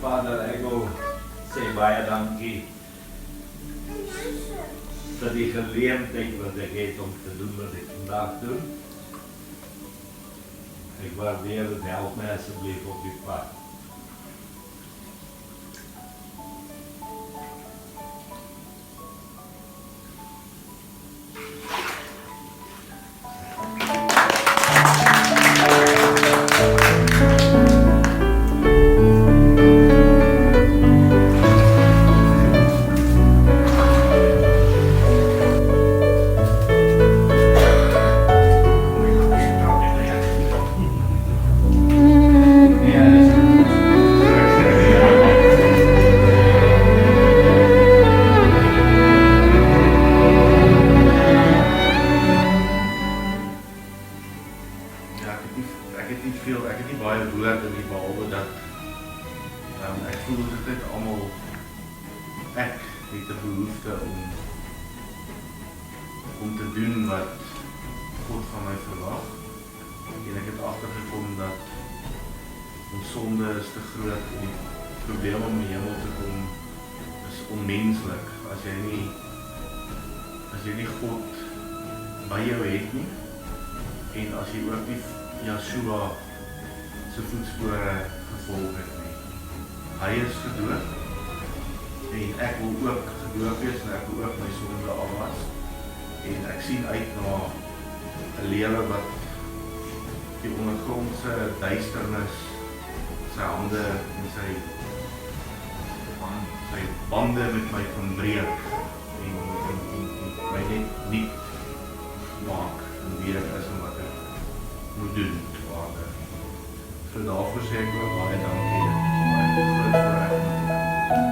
Vader, ek wil sê baie dankie vir die geleentheid wat ek het om te doen wat ek vandag doen. Ek waardeer dit, help my asseblief op die pad. Ek het nie baie woorde nie, behalwe dat ek voel dit net almal ek het 'n behoefte om te doen wat God van my verwag. En ek het agtergekom dat ons sonde is te groot en die probleem om in die hemel te kom is onmenslik as jy nie God by jou het nie en as jy ook nie Yeshua se voetspore gevolg het nie. Hy is gedoop en ek wil ook gedoop wees en ek wil ook my sonde afwas en ek sien uit na 'n lewe wat die ondergrondse duisternis sy hande en sy bande met my kan breek en my net nie maak en weer is en wat ek moet doen, Vader. So daarvoor sê ek ook baie dankie. Dit is baie groot voorreg.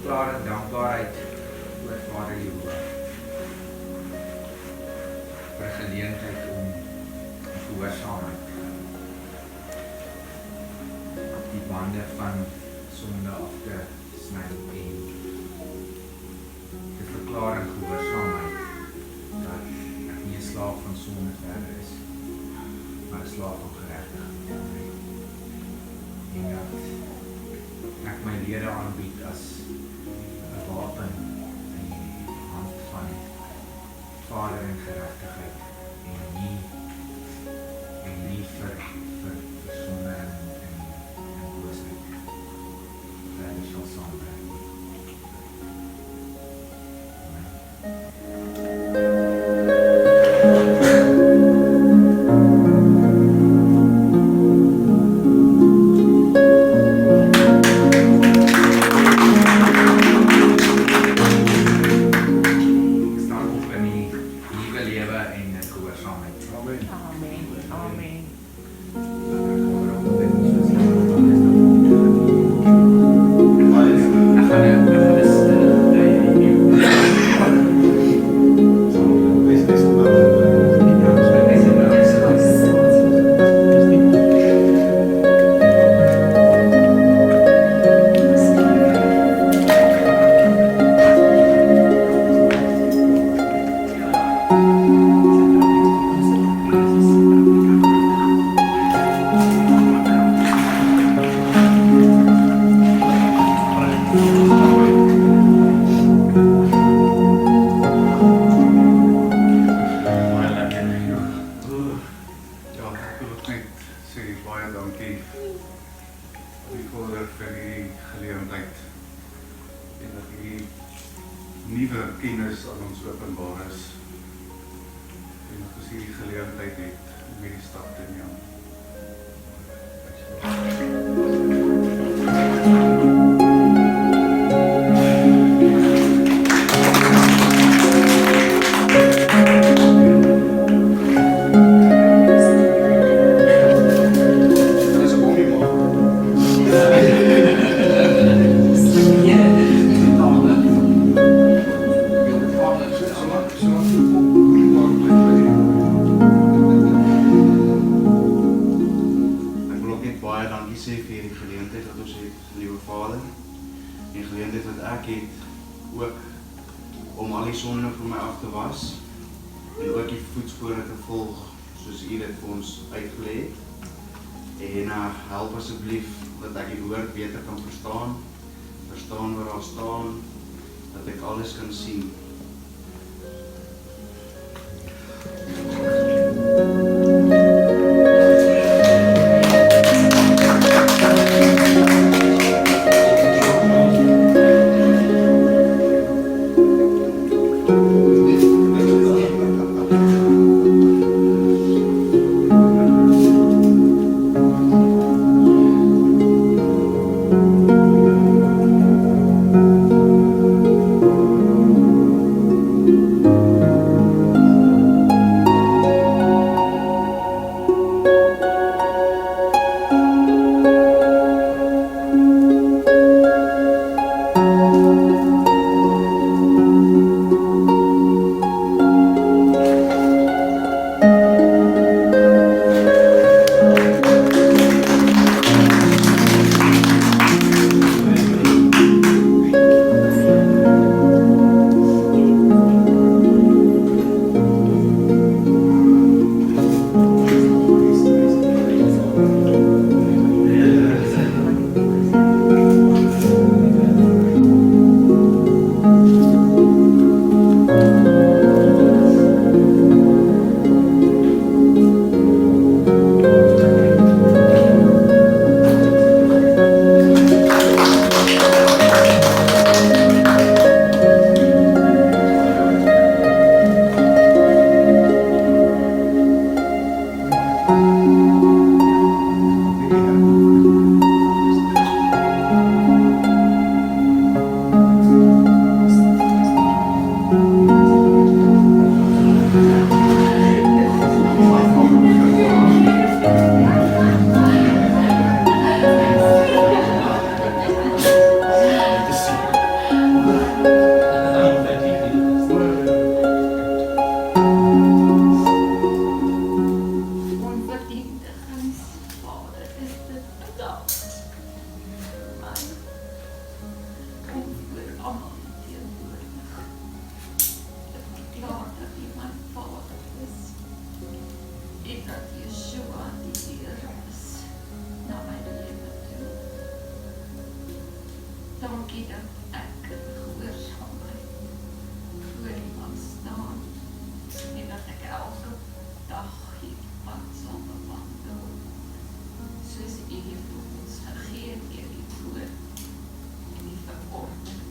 verklaring dankbaarheid oor Vader Jehovah vir die geleentheid om gehoorsaamheid die bande van sonde af te sny en te verklaar in gehoorsaamheid dat ek nie 'n slaaf van sonde verder is, maar 'n slaaf van geregtigheid. En dat ek my lede aanbied as 'n wapen in die hand van Vader in geregtigheid en nie vir sonde en boosheid. Dat is al saamwerk. allemaal hier teenwoordig. Ek verklaar dat U my Vader is en dat Yeshua die Here is na my lewe toe. Dankie dat ek gehoorsaam my voor U mag staan en dat ek elke dag hier pad sal bewandel soos U vir ons gegee het deur die woord en die verordening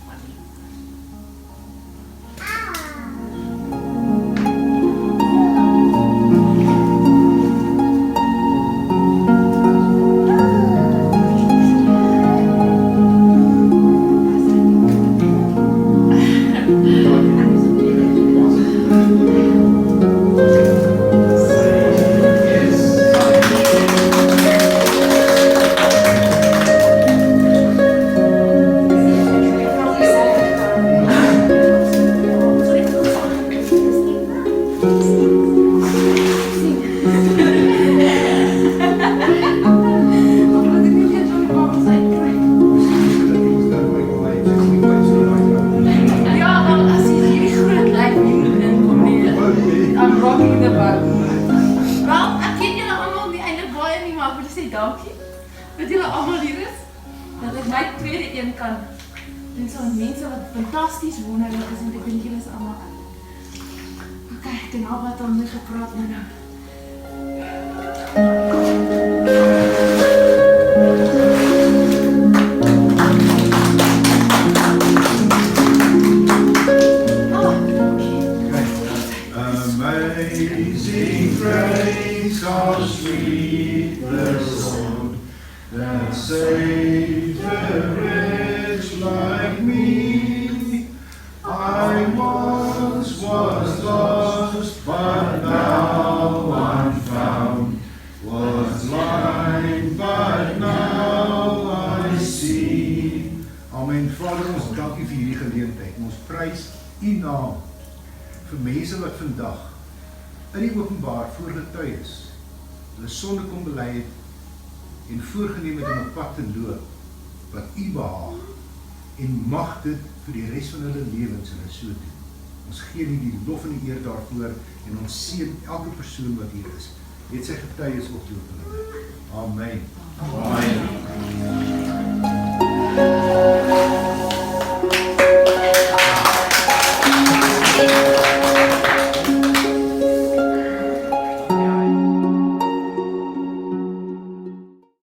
van U woord. Amazing grace, how sweet the sound that saved a wretch like me. I once was lost, but now I'm found. Was blind, but now I see. Amen. Vader, ons dankie vir hierdie geleentheid. Ons prys U naam vir mense wat vandag in die openbaar voorgetuig is, hulle sonde kom bely het en voorgeneem het om 'n pad te loop wat U behaag en mag dit vir die res van hulle lewens hulle so doen. Ons gee U die lof en die eer daarvoor en ons seën elke persoon wat hier is. Het sy getuies op die openbaar. Amen. Amen.